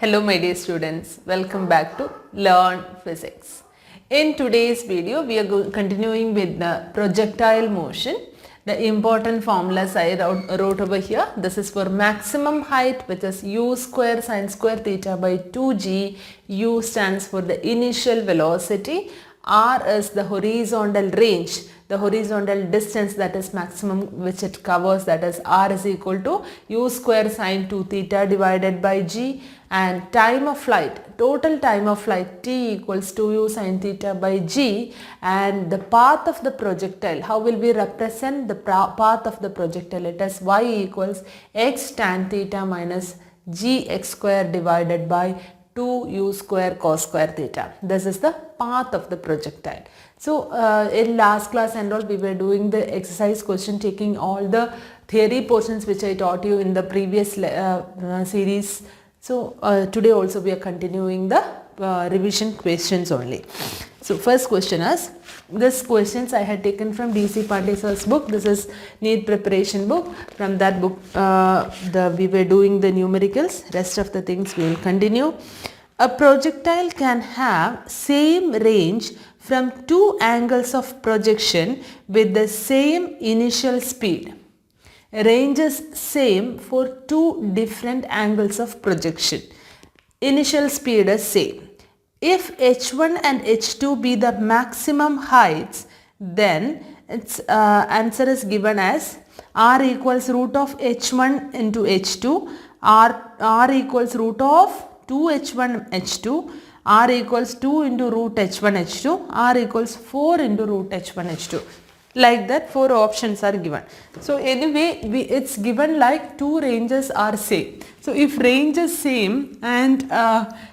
Hello my dear students, welcome back to Learn Physics. In today's video, we are continuing with the projectile motion. The important formulas I wrote over here. This is for maximum height, which is u square sine square theta by 2g. U stands for the initial velocity. R is the horizontal range, the horizontal distance, that is maximum which it covers, that is R is equal to u square sine 2 theta divided by g, and time of flight, total time of flight t equals 2u sine theta by g, and the path of the projectile, how will we represent the path of the projectile? It is y equals x tan theta minus gx square divided by 2u square cos square theta. This is the path of the projectile. So in last class and all, we were doing the exercise question, taking all the theory portions which I taught you in the previous series. So today also we are continuing the revision questions only. So first question is, this questions I had taken from DC Pandey sir's book. This is NEET preparation book. From that book we were doing the numericals. Rest of the things we will continue. A projectile can have same range from two angles of projection with the same initial speed. Range is same for two different angles of projection. Initial speed is same. If h1 and h2 be the maximum heights, then its answer is given as r equals root of h1 into h2, r equals root of 2h1 h2, r equals 2 into root h1 h2, r equals 4 into root h1 h2. Like that, four options are given. So anyway, it's given like two ranges are same. So if range is same and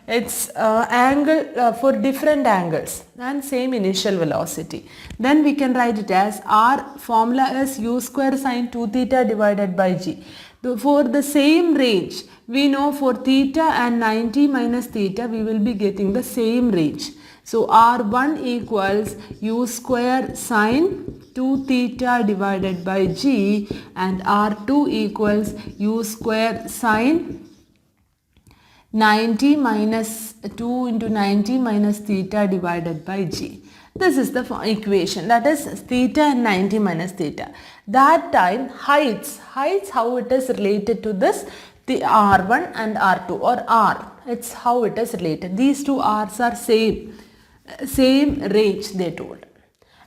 its angle for different angles and same initial velocity, then we can write it as r formula is u square sine 2 theta divided by g. For the same range, we know for theta and 90 minus theta, we will be getting the same range. So r1 equals u square sine 2 theta divided by g, and r2 equals u square sine 90 minus 2 into 90 minus theta divided by g. This is the equation, that is theta and 90 minus theta. That time heights how it is related to this, the r1 and r2 or r, it's how it is related. These two r's are same range they told.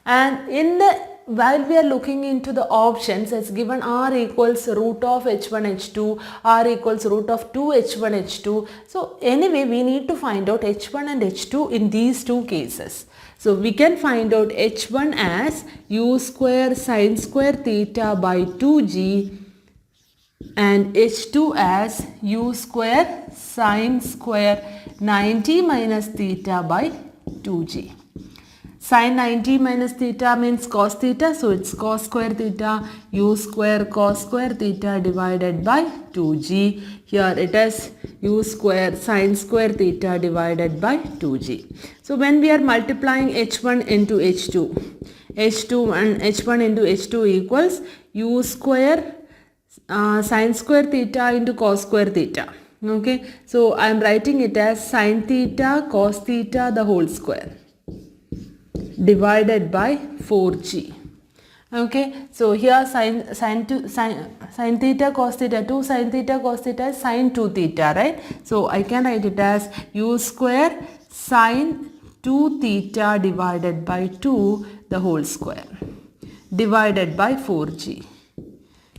And in the while we are looking into the options, it's given r equals root of h1 h2, r equals root of 2 h1 h2. So anyway, we need to find out h1 and h2 in these two cases. So we can find out h1 as u square sine square theta by 2g and h2 as u square sine square 90 minus theta by 2g. Sin 90 minus theta means cos theta, so it's cos square theta, u square cos square theta divided by 2g. Here it is u square sin square theta divided by 2g. So when we are multiplying h1 into h2 and h1 into h2 equals u square sin square theta into cos square theta. Okay, so I am writing it as sin theta cos theta the whole square divided by 4g. Okay, so here sin theta cos theta, 2 sin theta cos theta is sin 2 theta, right? So I can write it as u square sin 2 theta divided by 2 the whole square divided by 4g.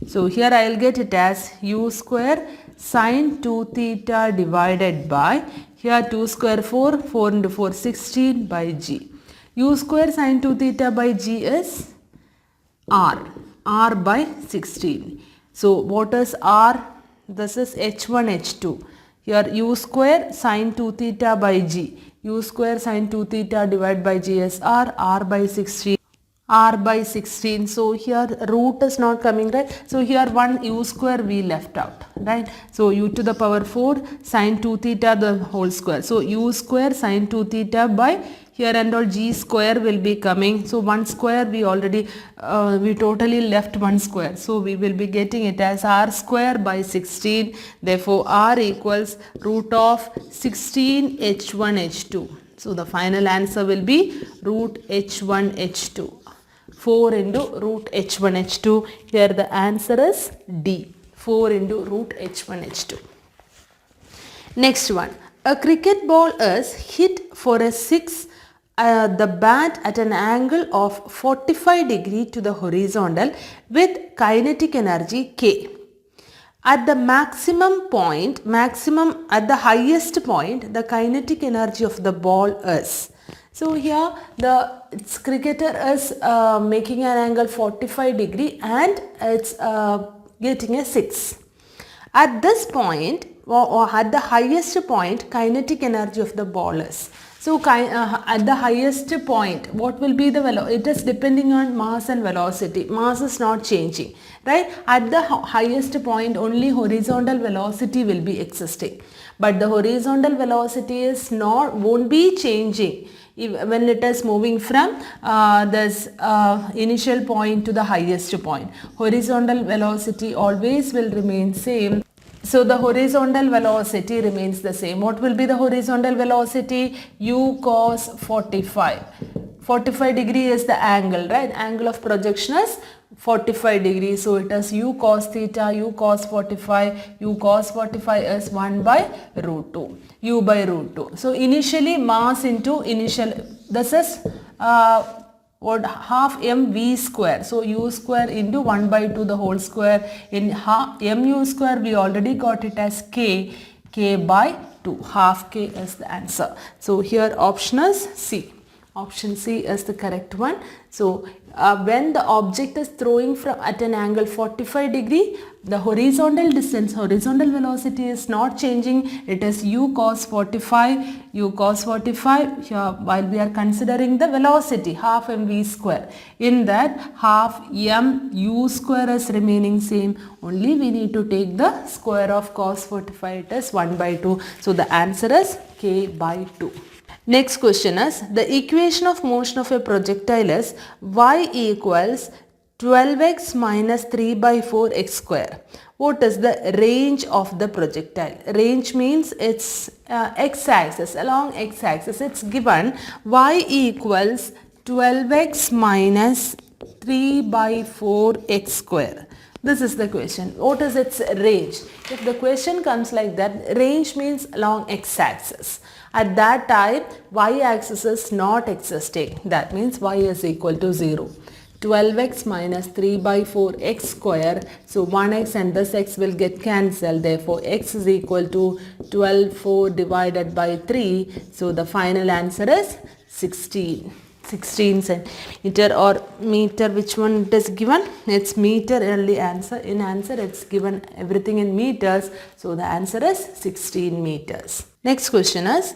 So here I will get it as u square sin 2 theta divided by, here 2 square 4, 4 into 4 16 by g. U square sin 2 theta by g is r by 16. So what is r? This is h1 h2. Here u square sin 2 theta by g. U square sin 2 theta divided by g is r by 16. R by 16. So here root is not coming, right? So here one u square we left out, right? So u to the power 4 sin 2 theta the whole square. So u square sin 2 theta by here and all g square will be coming. So 1 square we already, we totally left 1 square. So we will be getting it as r square by 16. Therefore r equals root of 16 h1 h2. So the final answer will be root h1 h2. 4 into root h1 h2. Here the answer is D. 4 into root h1 h2. Next one. A cricket ball is hit for a 6 the bat at an angle of 45 degree to the horizontal with kinetic energy K. At the maximum point, at the highest point, the kinetic energy of the ball is. So here the cricketer is making an angle 45 degree and it's getting a 6. At this point or at the highest point, kinetic energy of the ball is. So at the highest point, what will be the velocity? It is depending on mass and velocity. Mass is not changing, right? At the highest point, only horizontal velocity will be existing. But the horizontal velocity won't be changing when it is moving from this initial point to the highest point. Horizontal velocity always will remain same. So the horizontal velocity remains the same. What will be the horizontal velocity? U cos 45. 45 degree is the angle, right? Angle of projection is 45 degrees. So it is u cos theta, u cos 45. U cos 45 is 1 by root 2. U by root 2. So initially mass into initial, this is half mv square. So u square into 1 by 2 the whole square. In mu square we already got it as k by 2. Half k is the answer. So here option is C. Option C is the correct one. So when the object is throwing from at an angle 45 degree, the horizontal distance, horizontal velocity is not changing. It is u cos 45, u cos 45 here while we are considering the velocity half mv square. In that half m u square is remaining same. Only we need to take the square of cos 45, it is 1 by 2. So the answer is k by 2. Next question is, the equation of motion of a projectile is y equals 12x minus 3 by 4x square. What is the range of the projectile? Range means it's x-axis, along x-axis. It's given y equals 12x minus 3 by 4x square. This is the question. What is its range? If the question comes like that, range means along x-axis. At that time, y-axis is not existing. That means y is equal to 0. 12x minus 3 by 4x square. So 1x and this x will get cancelled. Therefore, x is equal to 4 divided by 3. So the final answer is 16 centimeter or meter. Which one it is given? It's meter only answer. In answer it's given everything in meters. So the answer is 16 meters. Next question is,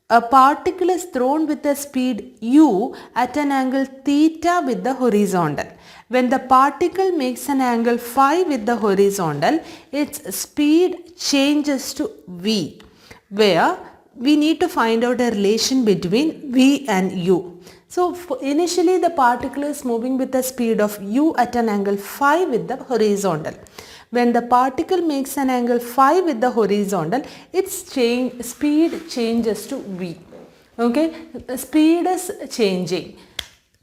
a particle is thrown with a speed u at an angle theta with the horizontal. When the particle makes an angle phi with the horizontal, its speed changes to v, where we need to find out a relation between v and u. So initially the particle is moving with a speed of u at an angle phi with the horizontal. When the particle makes an angle phi with the horizontal, its speed changes to v. Okay, the speed is changing.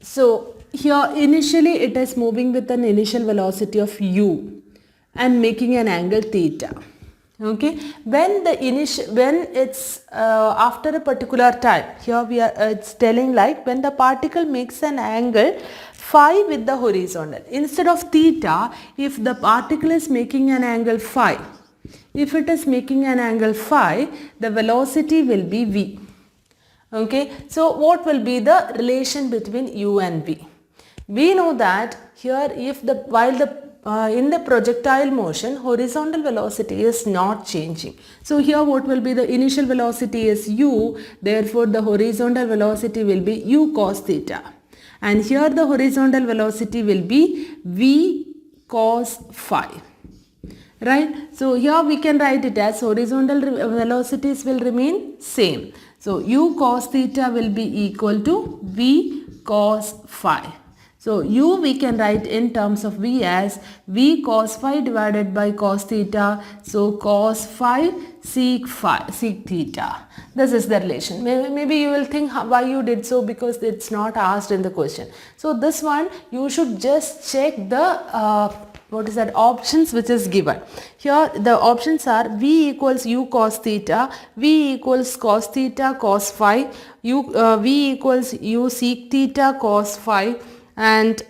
So here initially it is moving with an initial velocity of u and making an angle theta. Okay, when it's after a particular time, here we are it's telling like when the particle makes an angle phi with the horizontal, instead of theta, if the particle is making an angle phi, if it is making an angle phi, the velocity will be v. Okay, so what will be the relation between u and v? We know that here if the in the projectile motion, horizontal velocity is not changing. So here what will be the initial velocity is u, therefore the horizontal velocity will be u cos theta. And here the horizontal velocity will be v cos phi. Right? So here we can write it as horizontal velocities will remain same. So u cos theta will be equal to v cos phi. So u we can write in terms of v as v cos phi divided by cos theta. So cos phi sec theta. This is the relation. Maybe you will think why you did so, because it's not asked in the question. So this one you should just check the options which is given. Here the options are v equals u cos theta, v equals cos theta cos phi, v equals u sec theta cos phi, and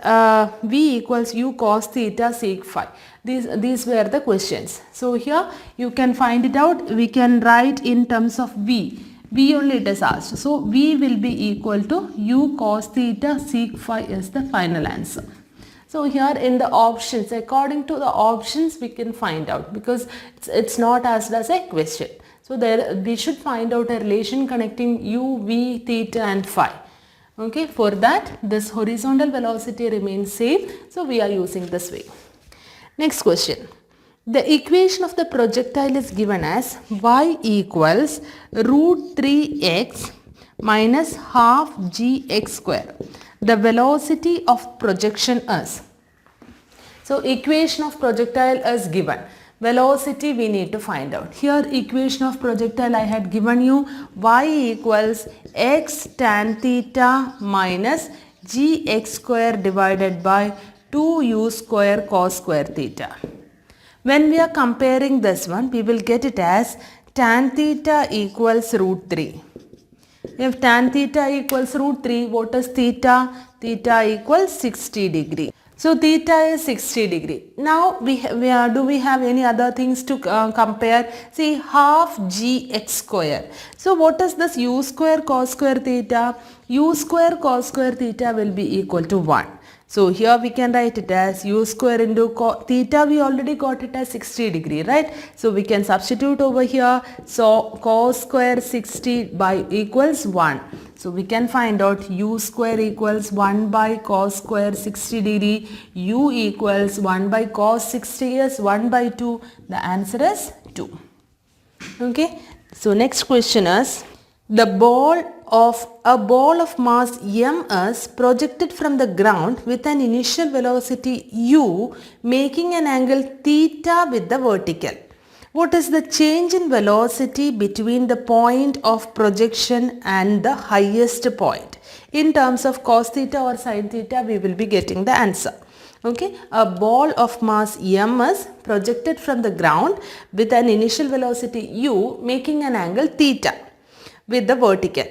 v equals u cos theta sec phi. These were the questions. So here you can find it out. We can write in terms of v. V only it is asked. So v will be equal to u cos theta sec phi is the final answer. So here in the options, according to the options we can find out, because it's not asked as a question. So there we should find out a relation connecting u, v, theta and phi. Okay, for that this horizontal velocity remains same. So we are using this way. Next question. The equation of the projectile is given as y equals root 3x minus half gx square. The velocity of projection is. So equation of projectile is given. Velocity we need to find out. Here equation of projectile I had given you y equals x tan theta minus gx square divided by 2u square cos square theta. When we are comparing this one, we will get it as tan theta equals root 3. If tan theta equals root 3, what is theta? Theta equals 60 degree. So theta is 60 degree. Now do we have any other things to compare? See, half gx square. So what is this u square cos square theta? U square cos square theta will be equal to 1. So here we can write it as u square into theta. We already got it as 60 degree, right? So we can substitute over here. So cos square 60 by equals 1. So we can find out u square equals 1 by cos square 60 degree. U equals 1 by cos 60 is 1 by 2. The answer is 2. Okay. So next question is, a ball of mass m is projected from the ground with an initial velocity u, making an angle theta with the vertical. What is the change in velocity between the point of projection and the highest point? In terms of cos theta or sin theta, we will be getting the answer. Okay, a ball of mass m is projected from the ground with an initial velocity u, making an angle theta with the vertical.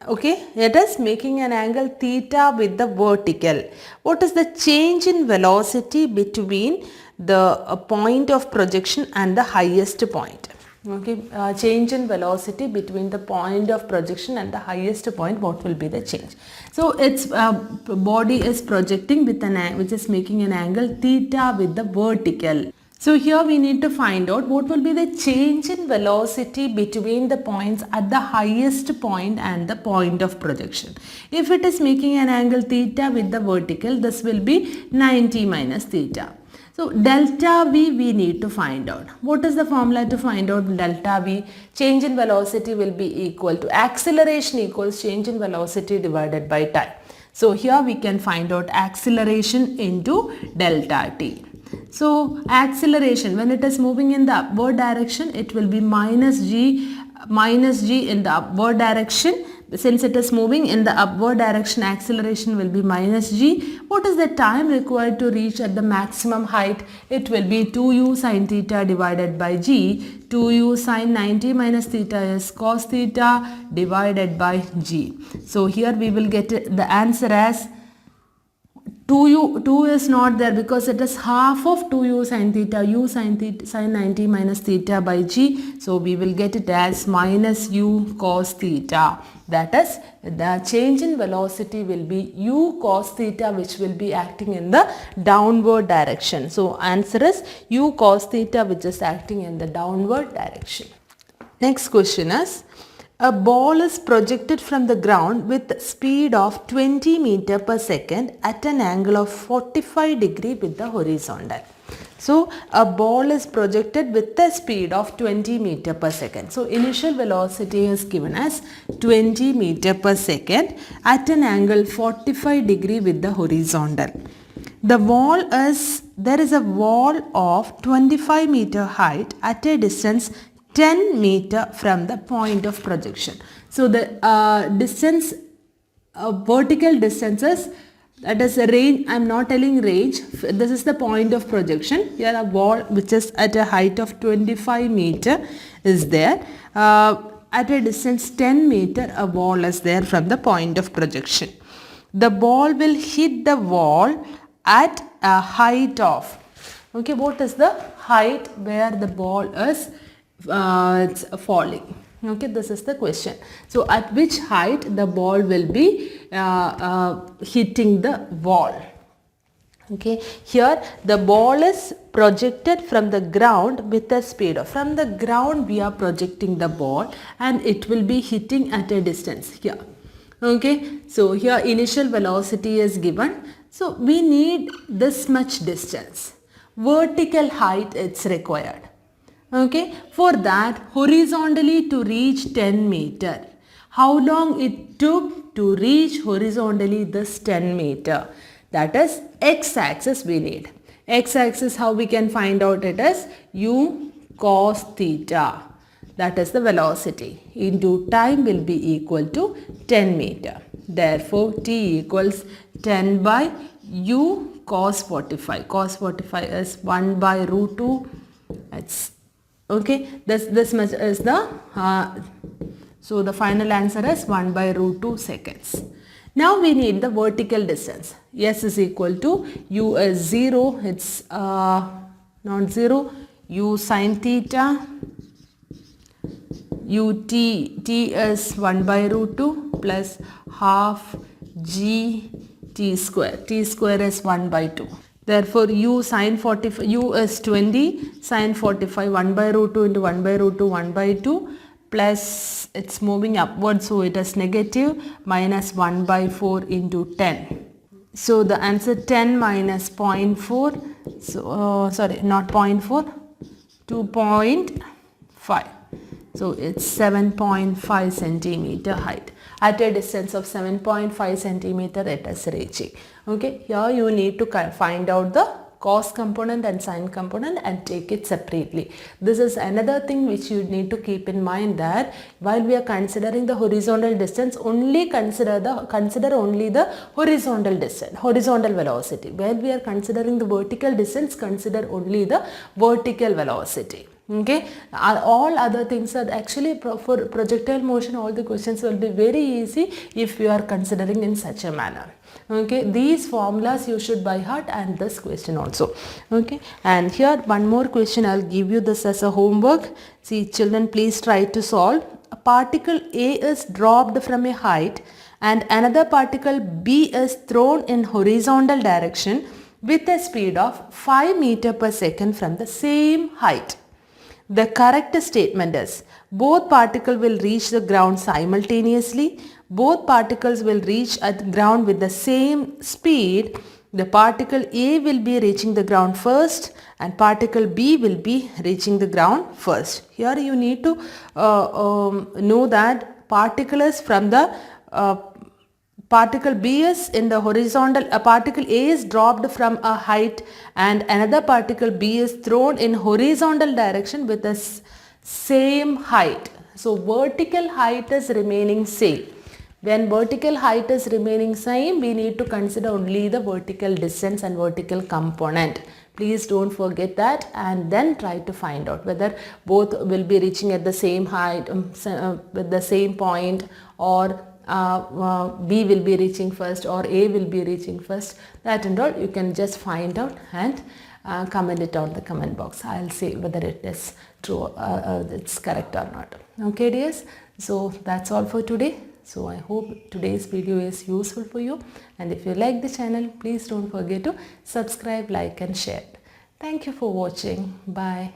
Okay, it is making an angle theta with the vertical. What is the change in velocity between the point of projection and the highest point? Okay, change in velocity between the point of projection and the highest point, what will be the change? So its body is projecting with an which is making an angle theta with the vertical. So here we need to find out what will be the change in velocity between the points at the highest point and the point of projection. If it is making an angle theta with the vertical, this will be 90 minus theta. So delta V we need to find out. What is the formula to find out delta V? Change in velocity will be equal to acceleration equals change in velocity divided by time. So here we can find out acceleration into delta T. So acceleration, when it is moving in the upward direction, it will be minus g in the upward direction. Since it is moving in the upward direction, acceleration will be minus g. What is the time required to reach at the maximum height? It will be 2u sin theta divided by g. 2u sin 90 minus theta is cos theta divided by g. So here we will get the answer as 2 is not there because it is half of 2u sin theta, u sin 90 minus theta by g. So we will get it as minus u cos theta. That is, the change in velocity will be u cos theta, which will be acting in the downward direction. So answer is u cos theta, which is acting in the downward direction. Next question is, a ball is projected from the ground with speed of 20 meter per second at an angle of 45 degree with the horizontal. So a ball is projected with a speed of 20 meter per second. So initial velocity is given as 20 meter per second at an angle 45 degree with the horizontal. There is a wall of 25 meter height at a distance 10 meter from the point of projection. So the vertical distances, that is a range, I am not telling range, this is the point of projection. Here a wall which is at a height of 25 meter is there. At a distance 10 meter a wall is there from the point of projection. The ball will hit the wall at a height of, okay, what is the height where the ball is it's falling? Okay, this is the question. So at which height the ball will be hitting the wall? Okay, here the ball is projected from the ground with a speed of, from the ground we are projecting the ball and it will be hitting at a distance here. Okay, so here initial velocity is given. So we need this much distance. Vertical height it's required. Okay, for that horizontally to reach 10 meter. How long it took to reach horizontally this 10 meter? That is x-axis we need. X-axis how we can find out it is u cos theta. That is the velocity into time will be equal to 10 meter. Therefore, t equals 10 by u cos 45. Cos 45 is 1 by root 2. That's okay. This much is the so the final answer is 1 by root 2 seconds. Now we need the vertical distance. S is equal to u is 0. It's not 0. U sin theta. T is 1 by root 2 plus half g t square. T square is 1 by 2. Therefore, u sin 45, u is 20, sin 45, 1 by root 2 into 1 by root 2, 1 by 2 plus it's moving upwards, so it is negative, minus 1 by 4 into 10. So the answer 10 minus 0.4, so sorry, not 0.4, 2.5. So it's 7.5 centimeter height. At a distance of 7.5 centimeter it is reaching. Okay, here you need to find out the cos component and sin component and take it separately. This is another thing which you need to keep in mind, that while we are considering the horizontal distance, only consider only the horizontal distance, horizontal velocity. While we are considering the vertical distance, consider only the vertical velocity. Okay, all other things are actually for projectile motion, all the questions will be very easy if you are considering in such a manner. Okay, these formulas you should by heart and this question also. Okay, and here one more question, I'll give you this as a homework. See children, please try to solve. A particle A is dropped from a height and another particle B is thrown in horizontal direction with a speed of 5 meter per second from the same height. The correct statement is both particles will reach the ground simultaneously. Both particles will reach at the ground with the same speed. The particle A will be reaching the ground first and particle B will be reaching the ground first. Here you need to know that particle is from the particle B is in the horizontal, a particle A is dropped from a height and another particle B is thrown in horizontal direction with the same height. So vertical height is remaining same. When vertical height is remaining same, we need to consider only the vertical distance and vertical component. Please don't forget that and then try to find out whether both will be reaching at the same height, with the same point, or B will be reaching first or A will be reaching first. That and all you can just find out and comment it out in the comment box. I'll say whether it is true, it's correct or not. Okay dears, so that's all for today. So I hope today's video is useful for you, and if you like the channel, please don't forget to subscribe, like and share. Thank you for watching. Bye.